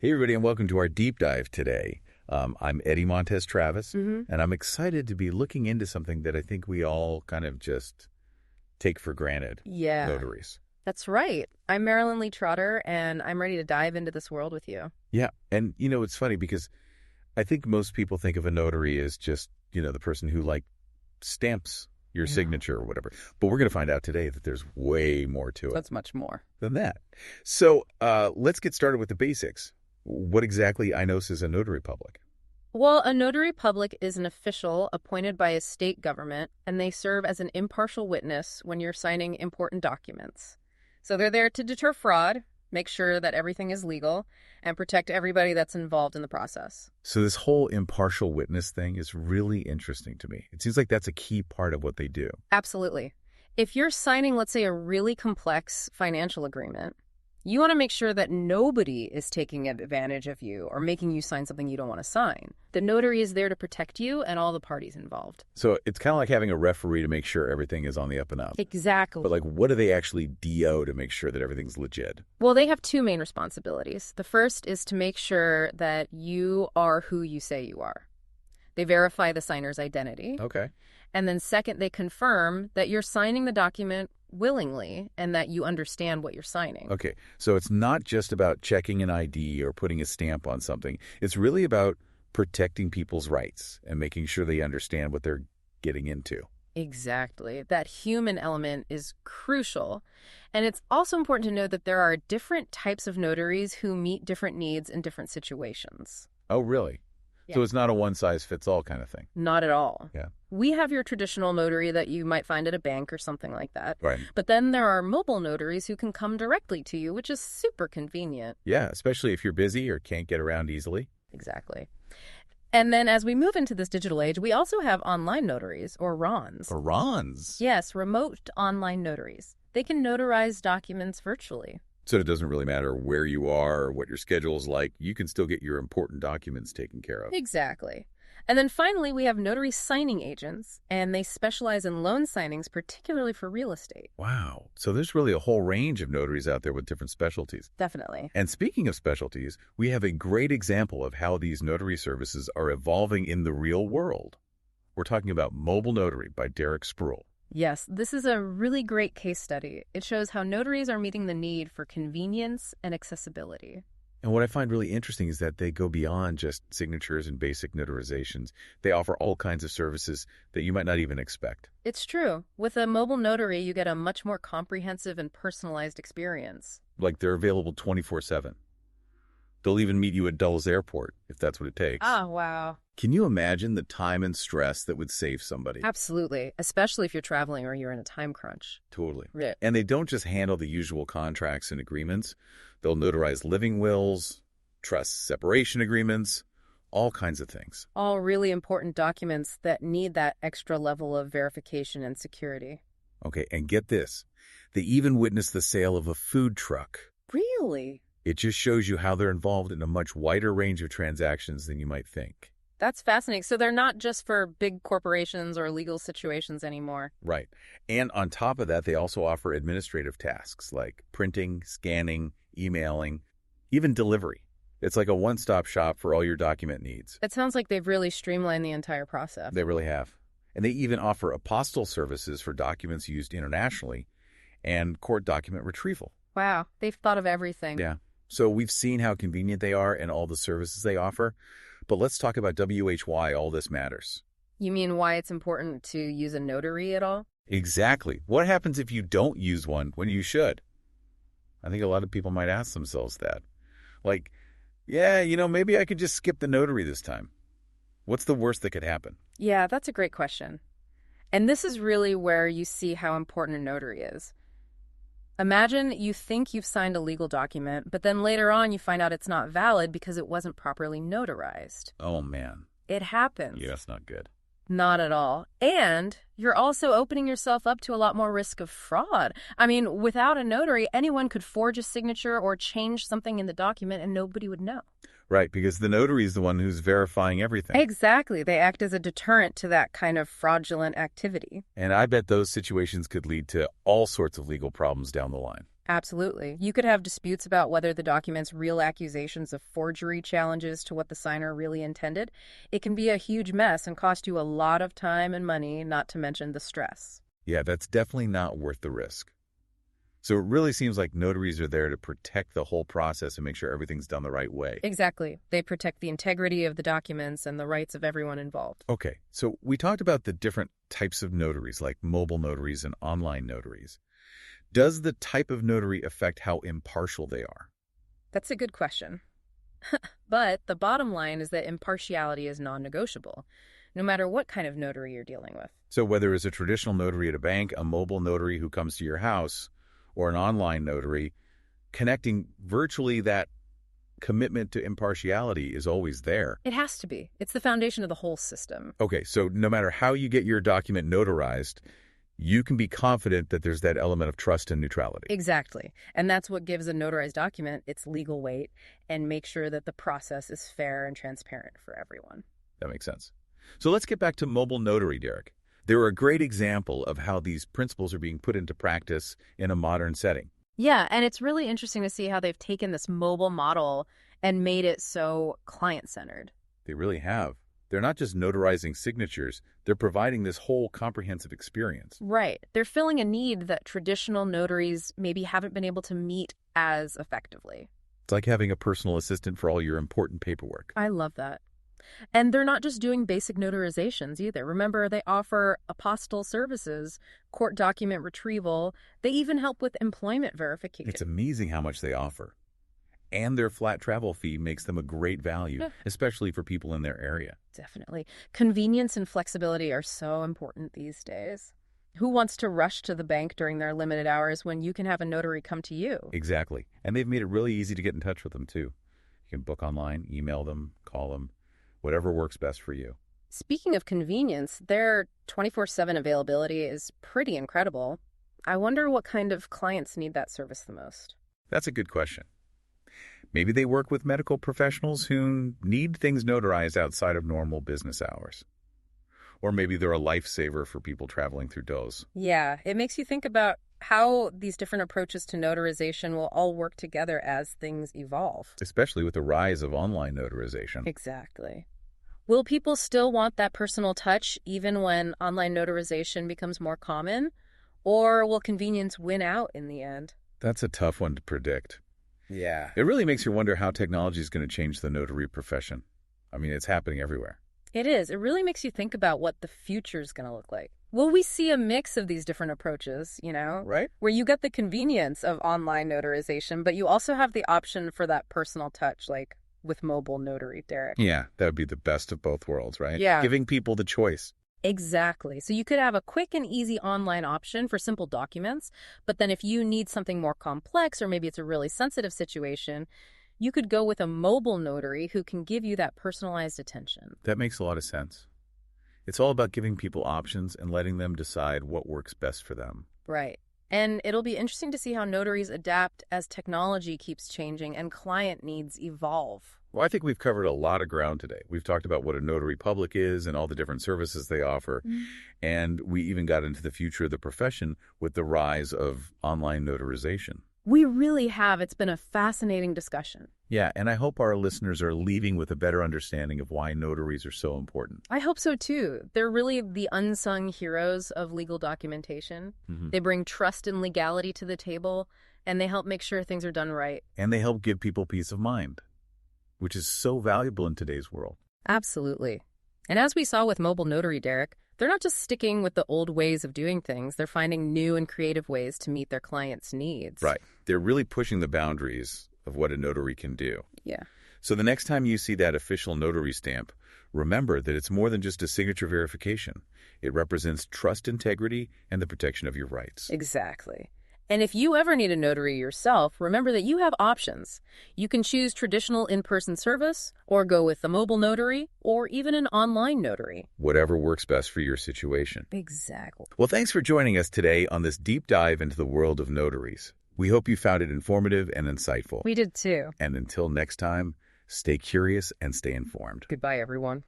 Hey, everybody, and welcome to our deep dive today. I'm Eddie Montes Travis, and I'm excited to be looking into something that I think we all kind of just take for granted. Yeah, notaries. that's right. I'm Marilyn Trotter, and I'm ready to dive into this world with you. Yeah, and it's funny because I think most people think of a notary as just, the person who stamps your signature or whatever. But we're going to find out today that there's way more to it. That's much more than that. So let's get started with the basics. What exactly I know is a notary public? Well, a notary public is an official appointed by a state government, and they serve as an impartial witness when you're signing important documents. So they're there to deter fraud, make sure that everything is legal, and protect everybody that's involved in the process. So this whole impartial witness thing is really interesting to me. It seems like that's a key part of what they do. Absolutely. If you're signing, let's say, a really complex financial agreement, you want to make sure that nobody is taking advantage of you or making you sign something you don't want to sign. The notary is there to protect you and all the parties involved. So it's kind of like having a referee to make sure everything is on the up and up. Exactly. But what do they actually DO to make sure that everything's legit? Well, they have two main responsibilities. The first is to make sure that you are who you say you are. They verify the signer's identity. Okay. And then second, they confirm that you're signing the document willingly and that you understand what you're signing. Okay, so it's not just about checking an ID or putting a stamp on something. It's really about protecting people's rights and making sure they understand what they're getting into. Exactly. That human element is crucial. And it's also important to know that there are different types of notaries who meet different needs in different situations. Oh, really? Yeah. So it's not a one-size-fits-all kind of thing? Not at all. Yeah. We have your traditional notary that you might find at a bank or something like that. Right. But then there are mobile notaries who can come directly to you, which is super convenient. Yeah, especially if you're busy or can't get around easily. Exactly. And then as we move into this digital age, we also have online notaries, or RONs. Or RONs? Yes, remote online notaries. They can notarize documents virtually. So it doesn't really matter where you are or what your schedule is like. You can still get your important documents taken care of. Exactly. And then finally, we have notary signing agents, and they specialize in loan signings, particularly for real estate. Wow. So there's really a whole range of notaries out there with different specialties. Definitely. And speaking of specialties, we have a great example of how these notary services are evolving in the real world. We're talking about Mobile Notary by Derek Spruill. Yes, this is a really great case study. It shows how notaries are meeting the need for convenience and accessibility. And what I find really interesting is that they go beyond just signatures and basic notarizations. They offer all kinds of services that you might not even expect. It's true. With a mobile notary, you get a much more comprehensive and personalized experience. Like they're available 24/7. They'll even meet you at Dulles Airport, if that's what it takes. Oh, wow. Can you imagine the time and stress that would save somebody? Absolutely, especially if you're traveling or you're in a time crunch. Totally. Yeah. And they don't just handle the usual contracts and agreements. They'll notarize living wills, trust separation agreements, all kinds of things. All really important documents that need that extra level of verification and security. Okay, and get this. They even witnessed the sale of a food truck. Really? It just shows you how they're involved in a much wider range of transactions than you might think. That's fascinating. So they're not just for big corporations or legal situations anymore. Right. And on top of that, they also offer administrative tasks like printing, scanning, emailing, even delivery. It's like a one-stop shop for all your document needs. It sounds like they've really streamlined the entire process. They really have. And they even offer apostille services for documents used internationally and court document retrieval. Wow, they've thought of everything. Yeah. So we've seen how convenient they are and all the services they offer. But let's talk about why all this matters. You mean why it's important to use a notary at all? Exactly. What happens if you don't use one when you should? I think a lot of people might ask themselves that. Maybe I could just skip the notary this time. What's the worst that could happen? Yeah, that's a great question. And this is really where you see how important a notary is. Imagine you think you've signed a legal document, but then later on you find out it's not valid because it wasn't properly notarized. Oh, man. It happens. Yeah, that's not good. Not at all. And you're also opening yourself up to a lot more risk of fraud. I mean, without a notary, anyone could forge a signature or change something in the document and nobody would know. Right, because the notary is the one who's verifying everything. Exactly. They act as a deterrent to that kind of fraudulent activity. And I bet those situations could lead to all sorts of legal problems down the line. Absolutely. You could have disputes about whether the document's real accusations of forgery challenges to what the signer really intended. It can be a huge mess and cost you a lot of time and money, not to mention the stress. Yeah, that's definitely not worth the risk. So it really seems like notaries are there to protect the whole process and make sure everything's done the right way. Exactly. They protect the integrity of the documents and the rights of everyone involved. Okay, so we talked about the different types of notaries, like mobile notaries and online notaries. Does the type of notary affect how impartial they are? That's a good question. But the bottom line is that impartiality is non-negotiable, no matter what kind of notary you're dealing with. So whether it's a traditional notary at a bank, a mobile notary who comes to your house, or an online notary, connecting virtually that commitment to impartiality is always there. It has to be. It's the foundation of the whole system. Okay, so no matter how you get your document notarized, you can be confident that there's that element of trust and neutrality. Exactly. And that's what gives a notarized document its legal weight and make sure that the process is fair and transparent for everyone. That makes sense. So let's get back to mobile notary, Derek. They're a great example of how these principles are being put into practice in a modern setting. Yeah, and it's really interesting to see how they've taken this mobile model and made it so client-centered. They really have. They're not just notarizing signatures, they're providing this whole comprehensive experience. Right. They're filling a need that traditional notaries maybe haven't been able to meet as effectively. It's like having a personal assistant for all your important paperwork. I love that. And they're not just doing basic notarizations either. Remember, they offer apostille services, court document retrieval. They even help with employment verification. It's amazing how much they offer. And their flat travel fee makes them a great value, especially for people in their area. Definitely. Convenience and flexibility are so important these days. Who wants to rush to the bank during their limited hours when you can have a notary come to you? Exactly. And they've made it really easy to get in touch with them, too. You can book online, email them, call them, whatever works best for you. Speaking of convenience, their 24/7 availability is pretty incredible. I wonder what kind of clients need that service the most. That's a good question. Maybe they work with medical professionals who need things notarized outside of normal business hours. Or maybe they're a lifesaver for people traveling through DOS. Yeah, it makes you think about how these different approaches to notarization will all work together as things evolve. Especially with the rise of online notarization. Exactly. Will people still want that personal touch even when online notarization becomes more common? Or will convenience win out in the end? That's a tough one to predict. Yeah. It really makes you wonder how technology is going to change the notary profession. I mean, it's happening everywhere. It is. It really makes you think about what the future is going to look like. Will we see a mix of these different approaches, Right? where you get the convenience of online notarization, but you also have the option for that personal touch, like with mobile notary, Derek? Yeah, that would be the best of both worlds, right? Yeah. Giving people the choice. Exactly. So you could have a quick and easy online option for simple documents, but then if you need something more complex, or maybe it's a really sensitive situation, you could go with a mobile notary who can give you that personalized attention. That makes a lot of sense. It's all about giving people options and letting them decide what works best for them. Right. And it'll be interesting to see how notaries adapt as technology keeps changing and client needs evolve. Well, I think we've covered a lot of ground today. We've talked about what a notary public is and all the different services they offer. And we even got into the future of the profession with the rise of online notarization. We really have. It's been a fascinating discussion. Yeah, and I hope our listeners are leaving with a better understanding of why notaries are so important. I hope so, too. They're really the unsung heroes of legal documentation. They bring trust and legality to the table, and they help make sure things are done right. And they help give people peace of mind, which is so valuable in today's world. Absolutely. And as we saw with mobile notary, Derek, they're not just sticking with the old ways of doing things. They're finding new and creative ways to meet their clients' needs. Right. They're really pushing the boundaries of what a notary can do. Yeah. So the next time you see that official notary stamp, remember that it's more than just a signature verification. It represents trust, integrity, and the protection of your rights. Exactly. And if you ever need a notary yourself, remember that you have options. You can choose traditional in-person service, or go with a mobile notary, or even an online notary. Whatever works best for your situation. Exactly. Well, thanks for joining us today on this deep dive into the world of notaries. We hope you found it informative and insightful. We did too. And until next time, stay curious and stay informed. Goodbye, everyone.